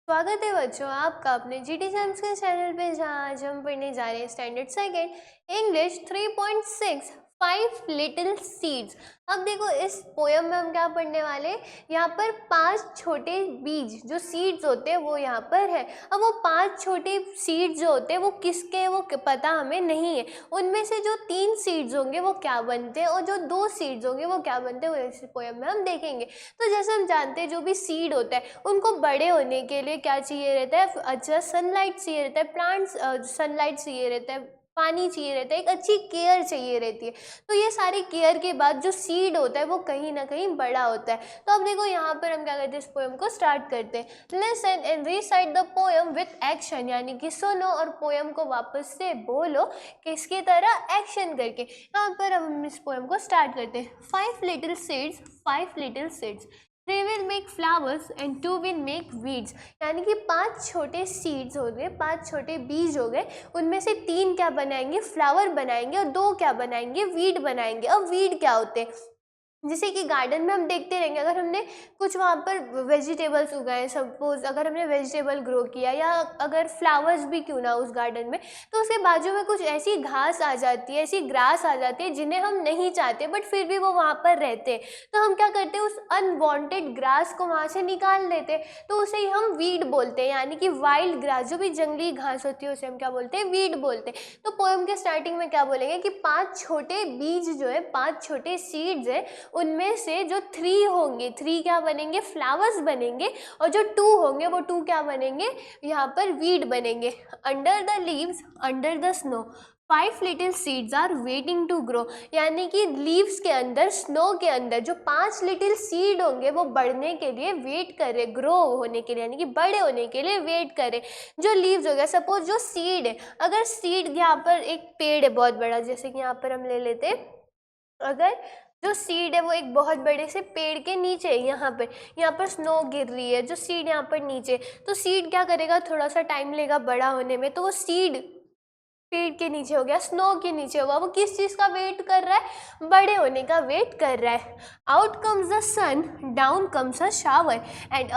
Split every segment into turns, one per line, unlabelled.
स्वागत है बच्चों आपका अपने जीटी जेम्स के चैनल पे, जहाँ आज हम पढ़ने जा रहे हैं standard second English 3.6 5 little seeds. अब देखो इस पोयम में हम क्या पढ़ने वाले हैं। यहाँ पर 5 छोटे बीज जो सीड्स होते हैं वो यहाँ पर है। अब वो 5 छोटे सीड्स जो होते हैं वो किसके हैं वो पता हमें नहीं है। उनमें से जो 3 सीड्स होंगे वो क्या बनते हैं और जो 2 सीड्स होंगे वो क्या बनते हैं, वो इस पोयम में हम देखेंगे। तो जैसे हम जानते हैं जो भी सीड होता है उनको बड़े होने के लिए क्या चाहिए रहता है, अच्छा सनलाइट चाहिए रहता है, प्लांट्स सनलाइट चाहिए रहता है, पानी चाहिए रहता है, एक अच्छी केयर चाहिए रहती है। तो ये सारी केयर के बाद जो सीड होता है वो कहीं ना कहीं बड़ा होता है। तो अब देखो यहाँ पर हम क्या करते हैं, इस पोएम को स्टार्ट करते हैं। Listen and recite the poem with action, यानी कि सुनो और पोएम को वापस से बोलो किसकी तरह, एक्शन करके। यहाँ पर हम इस पोएम को स्टार्ट करते हैं। 5 little seeds, 5 little seeds, 3 will make flowers and 2 will make weeds, यानी कि 5 छोटे सीड्स हो गए, 5 छोटे बीज हो गए, उनमें से 3 क्या बनाएंगे, फ्लावर बनाएंगे, और 2 क्या बनाएंगे, वीड बनाएंगे। अब वीड क्या होते हैं, जैसे कि गार्डन में हम देखते रहेंगे, अगर हमने कुछ वहाँ पर वेजिटेबल्स उगाए, सपोज अगर हमने वेजिटेबल ग्रो किया या अगर फ्लावर्स भी क्यों ना उस गार्डन में, तो उसके बाजू में कुछ ऐसी घास आ जाती है, ऐसी ग्रास आ जाती है जिन्हें हम नहीं चाहते बट फिर भी वो वहाँ पर रहते हैं। तो हम क्या करते हैं, उस अनवांटेड ग्रास को वहाँ से निकाल लेते हैं, तो उसे ही हम वीड बोलते हैं, यानी कि वाइल्ड ग्रास जो भी जंगली घास होती है उसे हम क्या बोलते हैं, वीड बोलते हैं। तो पोएम के स्टार्टिंग में क्या बोलेंगे कि 5 छोटे बीज जो है, 5 छोटे सीड्स है, उनमें से जो 3 होंगे, 3 क्या बनेंगे, फ्लावर्स बनेंगे, और जो 2 होंगे वो 2 क्या बनेंगे, यहाँ पर वीड बनेंगे। Under the leaves, under the snow, 5 little seeds are waiting to grow, यानी कि लीव्स के अंदर, स्नो के अंदर जो 5 लिटिल सीड होंगे वो बढ़ने के लिए वेट कर रहे, ग्रो होने के लिए, यानी कि बड़े होने के लिए वेट करे। जो लीव्स हो गया, सपोज जो सीड है, अगर सीड यहाँ पर एक पेड़ है बहुत बड़ा, जैसे कि यहाँ पर हम ले लेते हैं, अगर जो सीड है वो एक बहुत बड़े से पेड़ के नीचे है, यहाँ पर स्नो गिर रही है, जो सीड यहाँ पर नीचे, तो सीड क्या करेगा, थोड़ा सा टाइम लेगा बड़ा होने में, तो वो सीड पेड़ के नीचे हो गया, स्नो के नीचे हुआ, वो किस चीज़ का वेट कर रहा है, बड़े होने का वेट कर रहा है। Out comes the sun, down comes a shower, and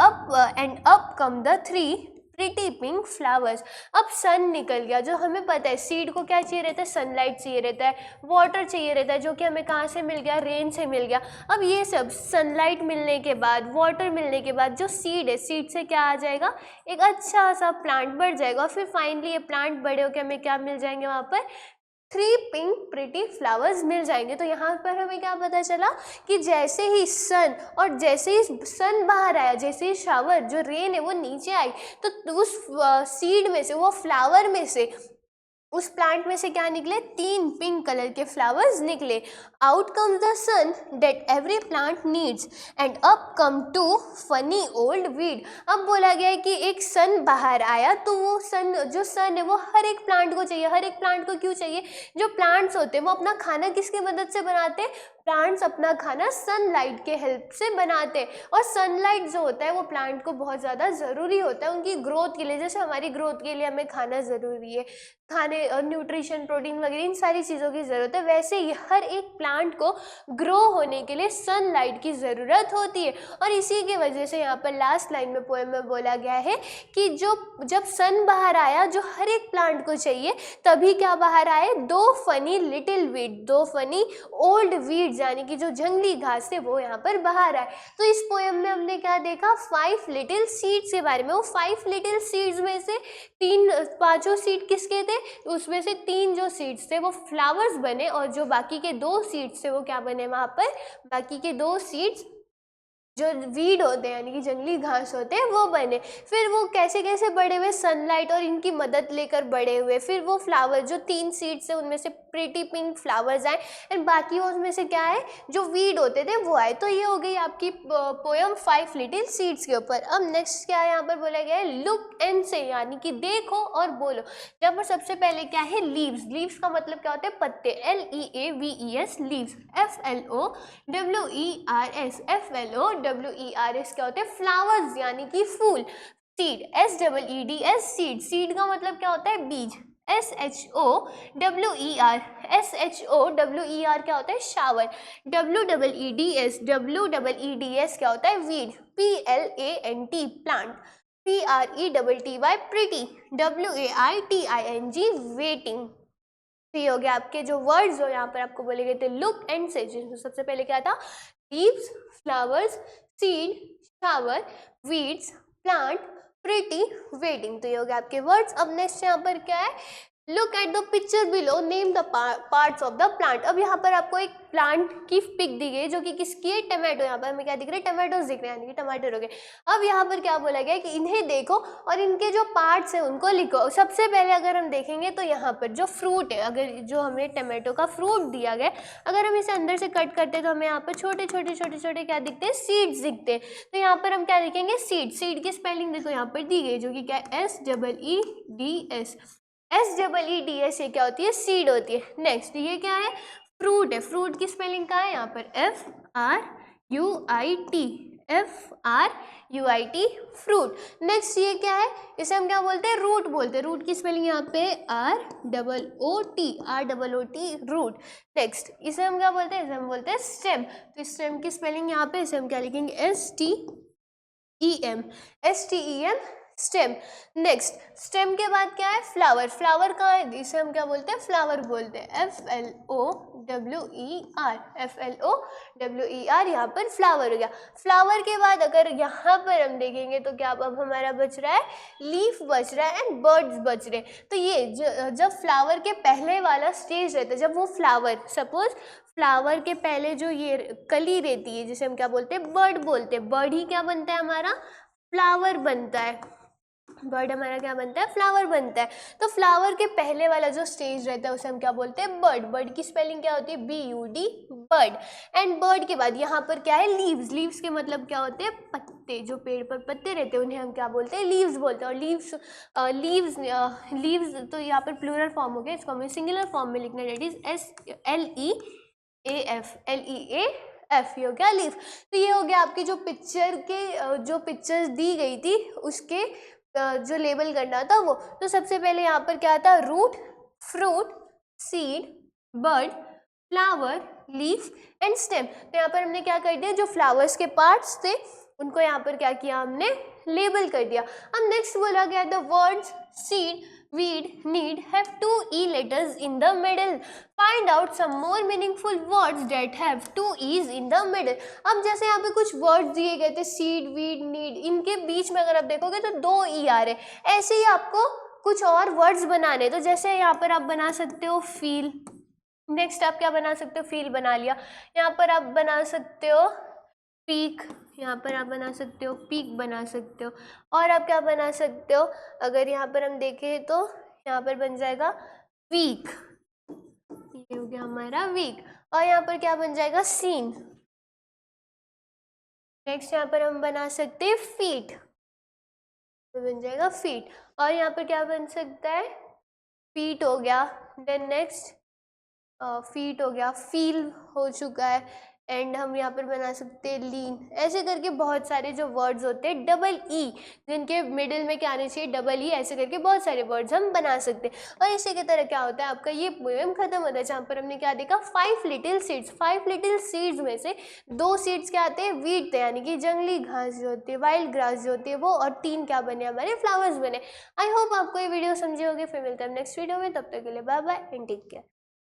up come the 3 pretty pink flowers. अब सन निकल गया, जो हमें पता है सीड को क्या चाहिए रहता है, सनलाइट चाहिए रहता है, वाटर चाहिए रहता है, जो कि हमें कहाँ से मिल गया, रेन से मिल गया। अब ये सब सनलाइट मिलने के बाद, वाटर मिलने के बाद, जो सीड है, सीड से क्या आ जाएगा, एक अच्छा सा प्लांट बढ़ जाएगा, और फिर फाइनली ये प्लांट बड़े होकर हमें क्या मिल जाएंगे, वहाँ पर 3 पिंक प्रिटी फ्लावर्स मिल जाएंगे। तो यहाँ पर हमें क्या पता चला कि जैसे ही सन, और जैसे ही सन बाहर आया, जैसे ही शावर जो रेन है वो नीचे आई, तो उस सीड में से, वो फ्लावर में से, उस प्लांट में से क्या निकले, 3 पिंक कलर के फ्लावर्स निकले। Out come the sun that every plant needs, and up come 2 funny old weed. अब बोला गया है कि एक सन बाहर आया, तो वो सन, जो सन है वो हर एक प्लांट को चाहिए। हर एक प्लांट को क्यों चाहिए, जो प्लांट्स होते हैं वो अपना खाना किसकी मदद से बनाते हैं, प्लांट्स अपना खाना सनलाइट के हेल्प से बनाते हैं, और सनलाइट जो होता है वो प्लांट को बहुत ज़्यादा ज़रूरी होता है उनकी ग्रोथ के लिए। जैसे हमारी ग्रोथ के लिए हमें खाना ज़रूरी है, खाने न्यूट्रिशन, प्रोटीन वगैरह इन सारी चीज़ों की ज़रूरत है, वैसे ही हर एक प्लांट को ग्रो होने के लिए सनलाइट की ज़रूरत होती है। और इसी की वजह से यहाँ पर लास्ट लाइन में पोएम में बोला गया है कि जब सन बाहर आया, जो हर एक प्लांट को चाहिए, तभी क्या बाहर आए, 2 funny little weed, 2 funny old weeds, यानी कि जो जंगली घास थे वो यहाँ पर बाहर आए। तो इस पोएम में हमने क्या देखा, 5 लिटिल सीड्स के बारे में। वो 5 लिटिल सीड्स में से 5 सीड किसके थे, उसमें से 3 जो सीड्स थे वो फ्लावर्स बने, और जो बाकी के 2 सीड्स थे वो क्या बने, वहाँ पर बाकी के 2 सीड्स जो वीड होते हैं, यानी कि जंगली घास होते हैं, वो बने। फिर वो कैसे कैसे बड़े हुए, सनलाइट और इनकी मदद लेकर बड़े हुए। फिर वो फ्लावर, जो 3 सीड्स है उनमें से प्रिटी पिंक फ्लावर्स आए, एंड बाकी उसमें से क्या है, जो वीड होते थे वो आए। तो ये हो गई आपकी पोयम 5 लिटिल सीड्स के ऊपर। अब नेक्स्ट क्या है, यहाँ पर बोला गया है लुक एंड से, यानी कि देखो और बोलो। यहाँ पर सबसे पहले क्या है, लीव्स। लीव्स का मतलब क्या होता है, पत्ते, LEAVES, लीव्स। FLOWERS क्या होते हैं, फ्लावर्स, यानी कि फूल। Seed, SEEDS, seed. सीड का मतलब क्या होता है, बीज। SHOWER क्या होता है, शावर। WEEDS क्या होता है, weed. PLANT, plant. PRETTY pretty, WAITING waiting. तो ये हो गया आपके जो वर्ड्स हो यहाँ पर आपको बोले गए थे लुक एंड से, जिसमें सबसे पहले क्या था, leaves, flowers, seed, shower, weeds, plant, pretty, waiting. तो ये हो गया आपके वर्ड्स। अब नेक्स्ट यहाँ पर क्या है, look at the picture below, name the parts of the plant. अब यहाँ पर आपको एक प्लांट की पिक दी गई जो कि किसकी है, टमाटो। यहाँ पर हमें क्या दिख रहा है, टमाटोज दिख रहे हैं, यानी कि टमाटर हो गए। अब यहाँ पर क्या बोला गया है कि इन्हें देखो और इनके जो पार्ट्स हैं उनको लिखो। सबसे पहले अगर हम देखेंगे तो यहाँ पर जो फ्रूट है, अगर जो हमें टमाटो का फ्रूट दिया गया, अगर हम इसे अंदर से कट करते हैं तो हमें यहाँ पर छोटे छोटे छोटे छोटे क्या दिखते हैं, सीड्स दिखते हैं। तो यहाँ पर हम क्या लिखेंगे, सीड। सीड की स्पेलिंग देखो यहाँ पर दी गई जो कि क्या है, SEEDS। SEEDS ये क्या होती है, सीड होती है। नेक्स्ट ये क्या है, फ्रूट है। फ्रूट की स्पेलिंग क्या है यहाँ पर, FRUIT फ्रूट। नेक्स्ट ये क्या है, इसे हम क्या बोलते हैं, रूट बोलते हैं। रूट की स्पेलिंग यहाँ पे ROOT रूट। नेक्स्ट इसे हम क्या बोलते हैं, इसे हम बोलते हैं स्टेम। तो स्टेम की स्पेलिंग यहाँ पे, इसे हम क्या लिखेंगे, STEM स्टेम। नेक्स्ट स्टेम के बाद क्या है, फ्लावर। फ्लावर कहाँ है, इसे हम क्या बोलते हैं, फ्लावर बोलते हैं, FLOWER यहाँ पर फ्लावर हो गया। फ्लावर के बाद अगर यहाँ पर हम देखेंगे तो क्या अब हमारा बच रहा है, लीफ बच रहा है एंड बर्ड्स बच रहे हैं। तो ये जब फ्लावर के पहले वाला स्टेज रहता है, जब वो फ्लावर, सपोज फ्लावर के पहले जो ये कली रहती है जिसे हम क्या बोलते हैं, बर्ड बोलते हैं। बर्ड ही क्या बनता है हमारा, फ्लावर बनता है। बर्ड हमारा क्या बनता है, फ्लावर बनता है। तो फ्लावर के पहले वाला जो स्टेज रहता है उसे हम क्या बोलते हैं, बर्ड। बर्ड की स्पेलिंग क्या होती है, BUD बर्ड। एंड बर्ड के बाद यहाँ पर क्या है, लीव्स। लीव्स के मतलब क्या होते हैं, पत्ते। जो पेड़ पर पत्ते रहते हैं उन्हें हम क्या बोलते हैं, लीव्स बोलते हैं। और लीव्स तो यहाँ पर प्लूरल फॉर्म हो गया, इसको हमें सिंगुलर फॉर्म में लिखना है, डेट इज LEAF। ये हो गया लीफ। तो ये हो गया आपकी जो पिक्चर के जो पिक्चर्स दी गई थी उसके जो लेबल करना था वो। तो सबसे पहले यहाँ पर क्या था, root, fruit, seed, bird, flower, leaf and stem. तो यहाँ पर हमने क्या कर दिया, जो फ्लावर्स के पार्ट्स थे उनको यहाँ पर क्या किया, हमने लेबल कर दिया। अब नेक्स्ट बोला गया the words seed, weed, need have 2 E letters in the middle. Find out some more meaningful words that have 2 E's in the middle. अब जैसे यहाँ पे कुछ वर्ड्स दिए गए थे, सीड, वीड, नीड, इनके बीच में अगर आप देखोगे तो 2 E आ रहे हैं। ऐसे ही आपको कुछ और वर्ड्स बनाने, तो जैसे यहाँ पर आप बना सकते हो फील। नेक्स्ट आप क्या बना सकते हो, फील बना लिया। यहाँ पर आप बना सकते हो पीक, यहाँ पर आप बना सकते हो पीक बना सकते हो। और आप क्या बना सकते हो, अगर यहाँ पर हम देखें तो यहाँ पर बन जाएगा वीक। ये हो गया हमारा वीक। और यहाँ पर क्या बन जाएगा, सीन। नेक्स्ट यहाँ पर हम बना सकते हैं फीट, तो बन जाएगा फीट। और यहाँ पर क्या बन सकता है, फीट हो गया। देन नेक्स्ट फीट हो गया, फील हो चुका है। एंड हम यहाँ पर बना सकते हैं लीन। ऐसे करके बहुत सारे जो वर्ड्स होते हैं डबल ई, जिनके मिडिल में क्या आने चाहिए, डबल ई, ऐसे करके बहुत सारे वर्ड्स हम बना सकते हैं। और इसी की तरह क्या होता है, आपका ये पोएम खत्म होता है, जहाँ पर हमने क्या देखा, 5 लिटिल सीड्स। 5 लिटिल सीड्स में से 2 सीड्स क्या आते हैं, वीट, यानी कि जंगली घास जो होती है, वाइल्ड ग्रास जो होती है वो, और 3 क्या बने, हमारे फ्लावर्स बने। आई होप आपको ये वीडियो समझे होगी। फिर मिलते हैं नेक्स्ट वीडियो में, तब तक के लिए bye bye and take care.